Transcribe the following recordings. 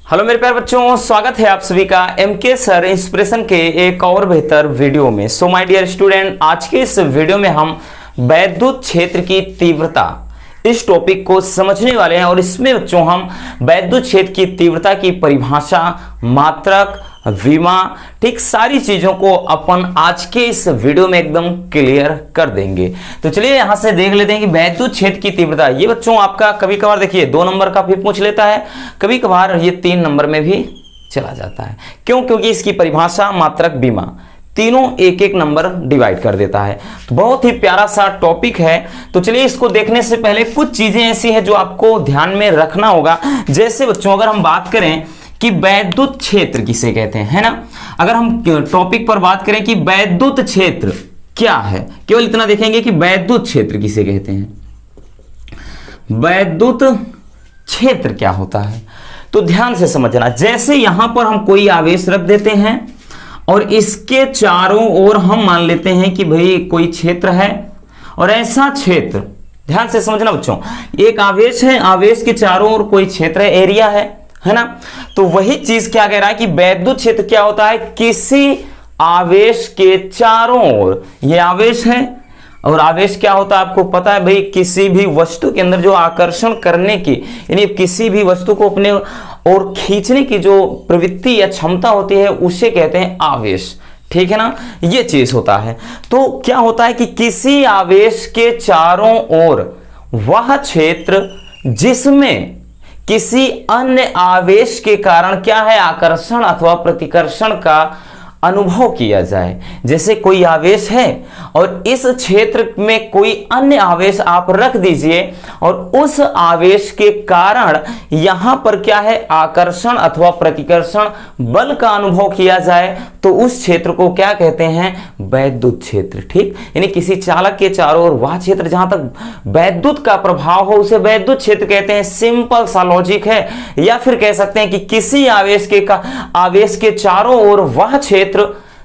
Hello मेरे प्यारे बच्चों, स्वागत है आप सभी का एमके सर इंस्पिरेशन के एक और बेहतर वीडियो में। सो माय डियर स्टूडेंट, आज के इस वीडियो में हम वैद्युत क्षेत्र की तीव्रता इस टॉपिक को समझने वाले हैं। और इसमें बच्चों हम वैद्युत क्षेत्र की तीव्रता की परिभाषा, मात्रक, विमा, ठीक सारी चीजों को अपन आज के इस वीडियो में एकदम क्लियर कर देंगे। तो चलिए यहां से देख लेते हैं कि वैद्युत क्षेत्र की तीव्रता, ये बच्चों आपका कभी कभार देखिए 2 नंबर का भी पूछ लेता है, कभी कभार ये 3 नंबर में भी चला जाता है। क्यों? क्योंकि इसकी परिभाषा, मात्रक, विमा तीनों एक एक नंबर डिवाइड कर देता है। तो बहुत ही प्यारा सा टॉपिक है। तो चलिए इसको देखने से पहले कुछ चीजें ऐसी हैं जो आपको ध्यान में रखना होगा। जैसे बच्चों अगर हम बात करें कि वैद्युत क्षेत्र किसे कहते हैं, है ना। अगर हम टॉपिक पर बात करें कि वैद्युत क्षेत्र क्या है, केवल इतना देखेंगे कि वैद्युत क्षेत्र किसे कहते हैं, वैद्युत क्षेत्र क्या होता है। तो ध्यान से समझना, जैसे यहां पर हम कोई आवेश रख देते हैं और इसके चारों ओर हम मान लेते हैं कि भाई कोई क्षेत्र है, और ऐसा क्षेत्र, ध्यान से समझना बच्चों, एक आवेश है, आवेश के चारों ओर कोई क्षेत्र है, एरिया है ना। तो वही चीज क्या कह रहा है कि वैद्युत क्षेत्र क्या होता है, किसी आवेश के चारों ओर, ये आवेश है और आवेश क्या होता है आपको पता है भाई, किसी भी वस्तु के अंदर जो आकर्षण करने की, यानी किसी भी वस्तु को अपने और खींचने की जो प्रवृत्ति या क्षमता होती है उसे कहते हैं आवेश, ठीक है ना। ये चीज होता है। तो क्या होता है कि किसी आवेश के चारों ओर वह क्षेत्र जिसमें किसी अन्य आवेश के कारण क्या है, आकर्षण अथवा प्रतिकर्षण का अनुभव किया जाए। जैसे कोई आवेश है और इस क्षेत्र में कोई अन्य आवेश आप रख दीजिए और उस आवेश के कारण यहां पर क्या है, आकर्षण अथवा प्रतिकर्षण बल का अनुभव किया जाए, तो उस क्षेत्र को क्या कहते हैं, वैद्युत क्षेत्र, ठीक। यानी किसी चालक के चारों ओर वह क्षेत्र जहां तक वैद्युत का प्रभाव हो उसे वैद्युत क्षेत्र कहते हैं। सिंपल सा लॉजिक है। या फिर कह सकते हैं कि किसी आवेश के चारों ओर वह क्षेत्र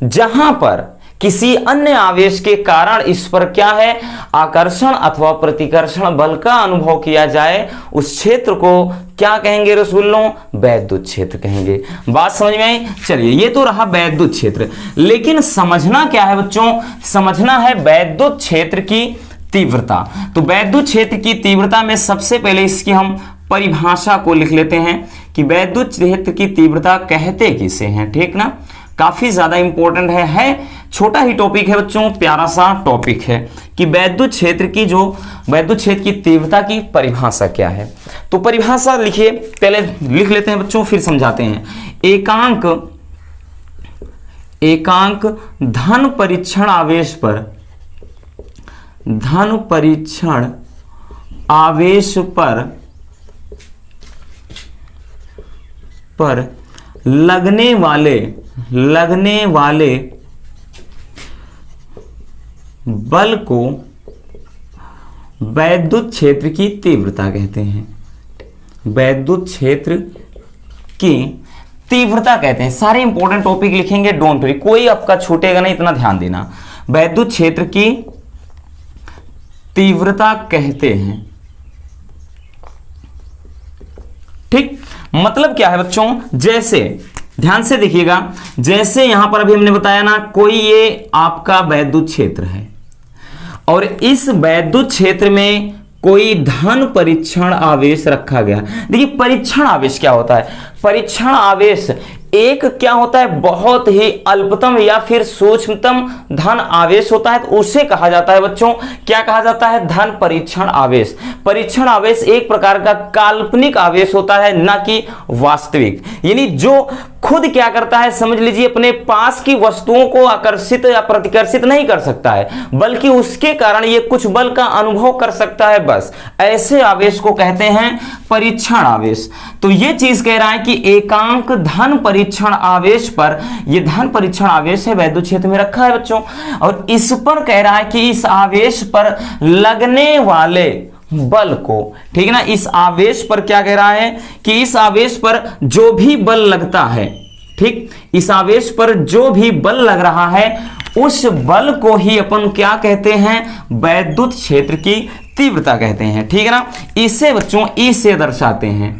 जहां पर किसी अन्य आवेश के कारण इस पर क्या है, आकर्षण अथवा प्रतिकर्षण बल का अनुभव किया जाए, उस क्षेत्र को क्या कहेंगे रसगुल्लों, वैद्युत क्षेत्र कहेंगे। बात समझ में आई। चलिए ये तो रहा वैद्युत क्षेत्र, लेकिन समझना क्या है बच्चों, समझना है वैद्युत क्षेत्र की तीव्रता। तो वैद्युत क्षेत्र की तीव्रता में सबसे पहले इसकी हम परिभाषा को लिख लेते हैं कि वैद्युत क्षेत्र की तीव्रता कहते किसे हैं, ठीक ना। काफी ज्यादा इंपॉर्टेंट है छोटा ही टॉपिक है बच्चों, प्यारा सा टॉपिक है कि वैद्युत क्षेत्र की तीव्रता की परिभाषा क्या है। तो परिभाषा लिखिए, पहले लिख लेते हैं बच्चों फिर समझाते हैं। एकांक धन परीक्षण आवेश पर लगने वाले बल को वैद्युत क्षेत्र की तीव्रता कहते हैं। वैद्युत क्षेत्र की तीव्रता कहते हैं। सारे इंपॉर्टेंट टॉपिक लिखेंगे, डोंट वरी, कोई आपका छूटेगा नहीं, इतना ध्यान देना। वैद्युत क्षेत्र की तीव्रता कहते हैं, ठीक। मतलब क्या है बच्चों, जैसे ध्यान से देखिएगा, जैसे यहां पर अभी हमने बताया ना, कोई ये आपका वैद्युत क्षेत्र है और इस वैद्युत क्षेत्र में कोई धन परीक्षण आवेश रखा गया। देखिए परीक्षण आवेश क्या होता है, परीक्षण आवेश एक क्या होता है, बहुत ही अल्पतम या फिर सूक्ष्मतम धन आवेश होता है, तो उसे कहा जाता है बच्चों, क्या कहा जाता है, धन परीक्षण आवेश। परीक्षण आवेश एक प्रकार का काल्पनिक आवेश होता है, ना कि वास्तविक। यानी जो खुद क्या करता है, समझ लीजिए अपने पास की वस्तुओं को आकर्षित या प्रतिकर्षित नहीं कर सकता है, बल्कि उसके कारण ये कुछ बल का अनुभव कर सकता है, बस ऐसे आवेश को कहते हैं परीक्षण आवेश। तो ये चीज कह रहा है कि एकांक धन परीक्षण आवेश पर, ये धन परीक्षण आवेश है, वैद्युत क्षेत्र में रखा है बच्चों, और इस पर कह रहा है कि इस आवेश पर लगने वाले बल को, ठीक है ना, इस आवेश पर क्या कह रहा है कि इस आवेश पर जो भी बल लगता है, ठीक, इस आवेश पर जो भी बल लग रहा है उस बल को ही अपन क्या कहते हैं, वैद्युत क्षेत्र की तीव्रता कहते हैं, ठीक है ना। इसे बच्चों ई से दर्शाते हैं,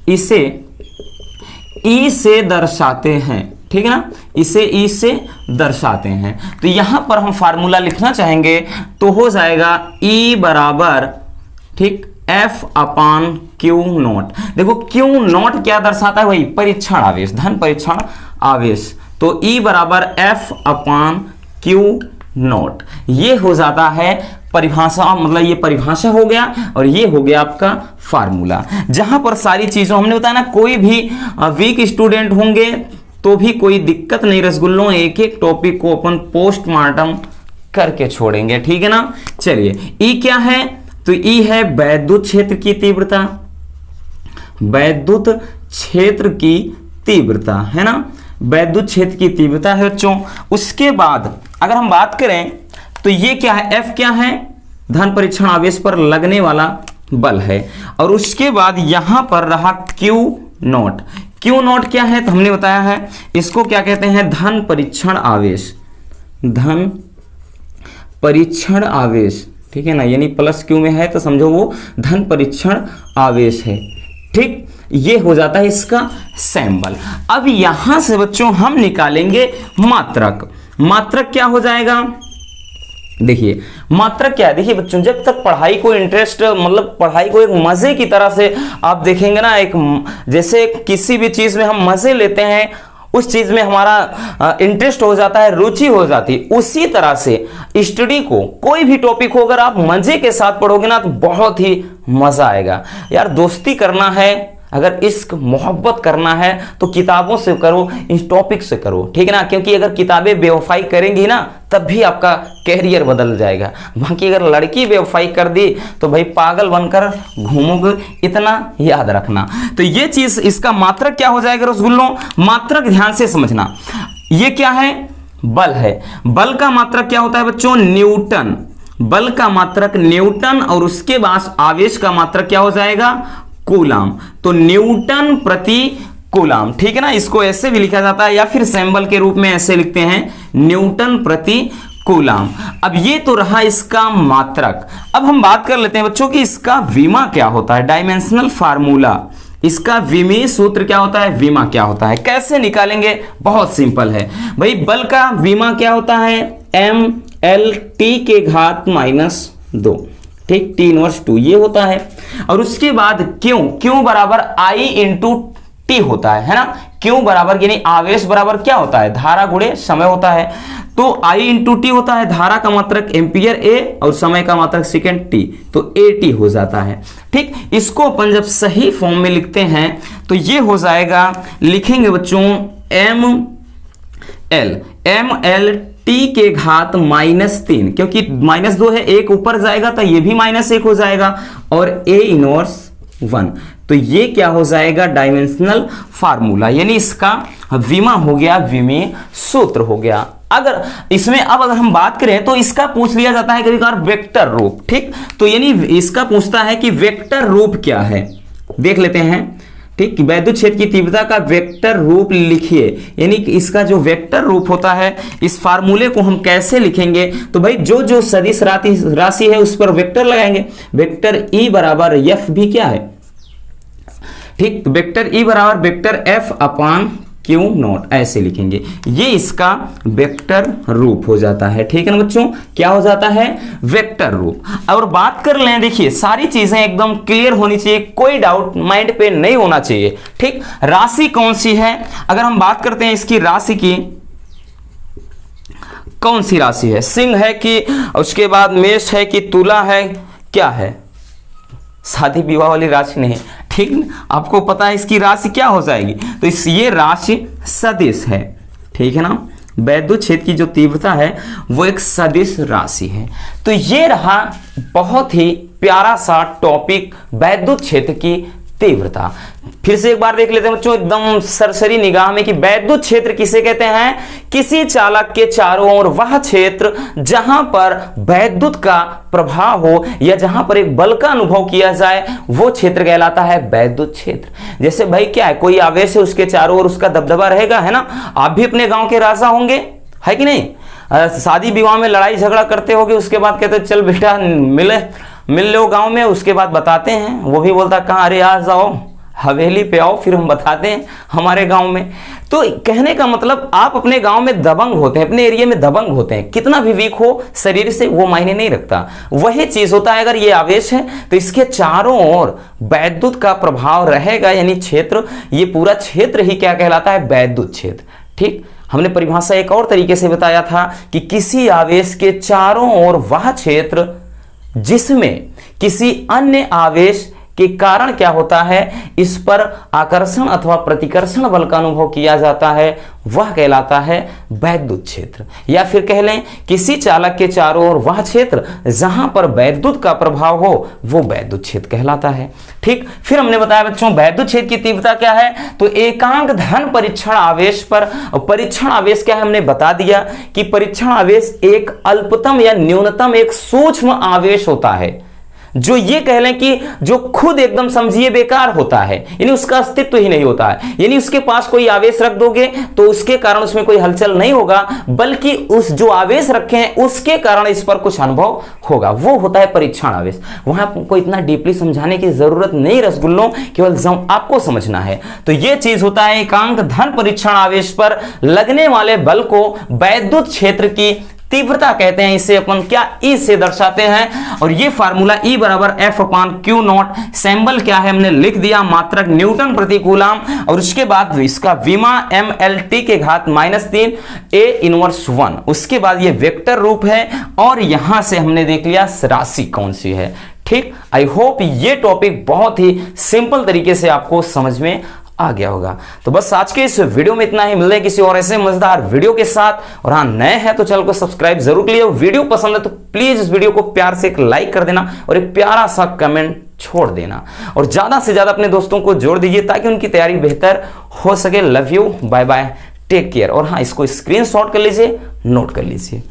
इसे ई से दर्शाते हैं, ठीक है ना, इसे ई से दर्शाते हैं। तो यहां पर हम फार्मूला लिखना चाहेंगे तो हो जाएगा ई बराबर, ठीक, एफ अपान क्यू नॉट। देखो क्यू नॉट क्या दर्शाता है, वही परीक्षण आवेश, धन परीक्षण आवेश। तो ई बराबर एफ अपान क्यू नॉट, ये हो जाता है परिभाषा, मतलब ये परिभाषा हो गया और ये हो गया आपका फार्मूला। जहां पर सारी चीजों हमने बताया ना, कोई भी वीक स्टूडेंट होंगे तो भी कोई दिक्कत नहीं, रसगुल्लों एक एक टॉपिक को अपन पोस्टमार्टम करके छोड़ेंगे, ठीक है ना। चलिए ई क्या है, तो ई है वैद्युत क्षेत्र की तीव्रता, वैद्युत क्षेत्र की तीव्रता है ना, वैद्युत क्षेत्र की तीव्रता है बच्चों। उसके बाद अगर हम बात करें तो ये क्या है, एफ क्या है, धन परीक्षण आवेश पर लगने वाला बल है। और उसके बाद यहां पर रहा क्यू नॉट। क्यू नॉट क्या है, तो हमने बताया है इसको क्या कहते हैं, धन परीक्षण आवेश, धन परीक्षण आवेश, ठीक है ना, यानी प्लस क्यू में है तो समझो वो धन परीक्षण आवेश है, ठीक। ये हो जाता है इसका सैंबल। अब यहां से बच्चों हम निकालेंगे मात्रक। मात्रक क्या हो जाएगा, देखिए मात्रक क्या है, देखिए बच्चों जब तक पढ़ाई को इंटरेस्ट, मतलब पढ़ाई को एक मजे की तरह से आप देखेंगे ना, एक जैसे किसी भी चीज में हम मजे लेते हैं, उस चीज में हमारा इंटरेस्ट हो जाता है, रुचि हो जाती है, उसी तरह से स्टडी को, कोई भी टॉपिक को अगर आप मजे के साथ पढ़ोगे ना तो बहुत ही मजा आएगा। यार दोस्ती करना है, अगर इश्क मोहब्बत करना है तो किताबों से करो, इस टॉपिक से करो, ठीक है ना, क्योंकि अगर किताबें बेवफाई करेंगी ना तब भी आपका कैरियर बदल जाएगा। बाकी अगर लड़की बेवफाई कर दी तो भाई पागल बनकर घूमोगे, इतना याद रखना। तो ये चीज, इसका मात्रक क्या हो जाएगा रसगुल्लों, मात्रक ध्यान से समझना। ये क्या है, बल है। बल का मात्रक क्या होता है बच्चों, न्यूटन। बल का मात्रक न्यूटन, और उसके बाद आवेश का मात्रक क्या हो जाएगा, कूलाम। तो न्यूटन प्रति कूलाम, ठीक है ना, इसको ऐसे भी लिखा जाता है या फिर सैंबल के रूप में ऐसे लिखते हैं, न्यूटन प्रति कूलाम। अब ये तो रहा इसका मात्रक। अब हम बात कर लेते हैं बच्चों कि इसका विमा क्या होता है, डायमेंशनल फार्मूला, इसका विमीय सूत्र क्या होता है, विमा क्या होता है, कैसे निकालेंगे, बहुत सिंपल है भाई। बल का विमा क्या होता है, एम एल टी के घात -2, ठीक, टी इनवर्स 2 ये होता है। और उसके बाद क्यों बराबर आई इंटू टी होता है ना, क्यों बराबर यानी आवेश बराबर क्या होता है, धारा गुणे समय होता है। तो आई इंटू टी होता है, धारा का मात्रक एम्पियर ए और समय का मात्रक सेकेंड टी, तो ए टी हो जाता है, ठीक। इसको अपन जब सही फॉर्म में लिखते हैं तो ये हो जाएगा, लिखेंगे बच्चों एम एल टी के घात -3, क्योंकि -2 है, एक ऊपर जाएगा तो ये भी -1 हो जाएगा, और ए इनवर्स 1। तो ये क्या हो जाएगा, डायमेंशनल फार्मूला, यानी इसका विमा हो गया, विमीय सूत्र हो गया। अगर इसमें अब अगर हम बात करें तो इसका पूछ लिया जाता है कभी कभार वेक्टर रूप, ठीक। तो यानी इसका पूछता है कि वेक्टर रूप क्या है, देख लेते हैं, ठीक। वैद्युत क्षेत्र की तीव्रता का वेक्टर रूप लिखिए, यानी कि इसका जो वेक्टर रूप होता है, इस फार्मूले को हम कैसे लिखेंगे, तो भाई जो जो सदिश राशि है उस पर वेक्टर लगाएंगे। वेक्टर ई बराबर एफ भी क्या है, ठीक, वेक्टर ई बराबर vector F upon Q not, ऐसे लिखेंगे, ये इसका वेक्टर रूप हो जाता है, ठीक है ना बच्चों, क्या हो जाता है, वेक्टर रूप। और बात कर लें, देखिए सारी चीजें एकदम क्लियर होनी चाहिए, कोई डाउट माइंड पे नहीं होना चाहिए, ठीक। राशि कौन सी है, अगर हम बात करते हैं इसकी राशि की, कौन सी राशि है, सिंह है कि, उसके बाद मेष है कि तुला है, क्या है, शादी विवाह वाली राशि नहीं, ठीक, आपको पता है इसकी राशि क्या हो जाएगी, तो ये राशि सदिश है, ठीक है ना। वैद्युत क्षेत्र की जो तीव्रता है वो एक सदिश राशि है। तो ये रहा बहुत ही प्यारा सा टॉपिक, वैद्युत क्षेत्र की तीव्रता। फिर से एक बार देख लेते हैं बच्चों एकदम सरसरी निगाह में कि वैद्युत क्षेत्र किसे कहते हैं, किसी चालक के चारों ओर वह क्षेत्र जहां पर वैद्युत का प्रभाव हो या जहां पर एक बल का अनुभव किया जाए, वो क्षेत्र कहलाता है वैद्युत क्षेत्र। जैसे भाई क्या है, कोई आवेश है, उसके चारों ओर उसका दबदबा रहेगा, है ना। आप भी अपने गांव के राजा होंगे, है कि नहीं, शादी विवाह में लड़ाई झगड़ा करते होगे, उसके बाद कहते चल बेटा मिल लो गांव में, उसके बाद बताते हैं, वो भी बोलता कहाँ, अरे आ जाओ, हवेली पे आओ, फिर हम बताते हैं हमारे गांव में। तो कहने का मतलब आप अपने गांव में दबंग होते हैं, अपने एरिया में दबंग होते हैं, कितना भी वीक हो शरीर से वो मायने नहीं रखता। वही चीज होता है, अगर ये आवेश है तो इसके चारों ओर वैद्युत का प्रभाव रहेगा, यानी क्षेत्र, ये पूरा क्षेत्र ही क्या कहलाता है, वैद्युत क्षेत्र। ठीक, हमने परिभाषा एक और तरीके से बताया था कि किसी आवेश के चारों ओर वह क्षेत्र जिसमें किसी अन्य आवेश के कारण क्या होता है, इस पर आकर्षण अथवा प्रतिकर्षण बल का अनुभव किया जाता है, वह कहलाता है वैद्युत क्षेत्र। या फिर कह लें किसी चालक के चारों ओर वह क्षेत्र जहां पर वैद्युत का प्रभाव हो, वो वैद्युत क्षेत्र कहलाता है। ठीक, फिर हमने बताया बच्चों वैद्युत क्षेत्र की तीव्रता क्या है, तो एकांक धन परीक्षण आवेश पर, परीक्षण आवेश क्या है हमने बता दिया कि परीक्षण आवेश एक अल्पतम या न्यूनतम एक सूक्ष्म आवेश होता है, जो ये कह लें कि जो खुद एकदम समझिए बेकार होता है, यानी उसका अस्तित्व ही नहीं होता है। यानी उसके पास कोई आवेश रख दोगे तो उसके कारण उसमें कोई हलचल नहीं होगा, बल्कि उस जो आवेश रखे हैं उसके कारण इस पर कुछ अनुभव होगा, वो होता है परीक्षण आवेश। वहां को इतना डीपली समझाने की जरूरत नहीं रसगुल्लों, केवल आपको समझना है। तो ये चीज होता है एकांक धन परीक्षण आवेश पर लगने वाले बल को वैद्युत क्षेत्र की तीव्रता कहते हैं। इसे अपन क्या ई से दर्शाते हैं, और ये फार्मूला ई बराबर F/Q0, सिंबल क्या है हमने लिख दिया, मात्रक न्यूटन प्रति कूलम, और उसके बाद इसका विमा mLT के घात -3 A इनवर्स 1। उसके बाद ये वेक्टर रूप है, और यहां से हमने देख लिया राशि कौन सी है। ठीक, आई होप ये टॉपिक बहुत ही सिंपल तरीके से आपको समझ में आ गया होगा। तो बस आज के इस वीडियो में इतना ही, मिलते हैं किसी और ऐसे मजेदार वीडियो के साथ। और हाँ, नए हैं तो चैनल को सब्सक्राइब जरूर कर लियो। वीडियो पसंद है तो प्लीज इस वीडियो को प्यार से एक लाइक कर देना और एक प्यारा सा कमेंट छोड़ देना, और ज्यादा से ज्यादा अपने दोस्तों को जोड़ दीजिए ताकि उनकी तैयारी बेहतर हो सके। Love you, bye bye, take care. और हाँ, इसको स्क्रीनशॉट कर लीजिए, नोट कर लीजिए।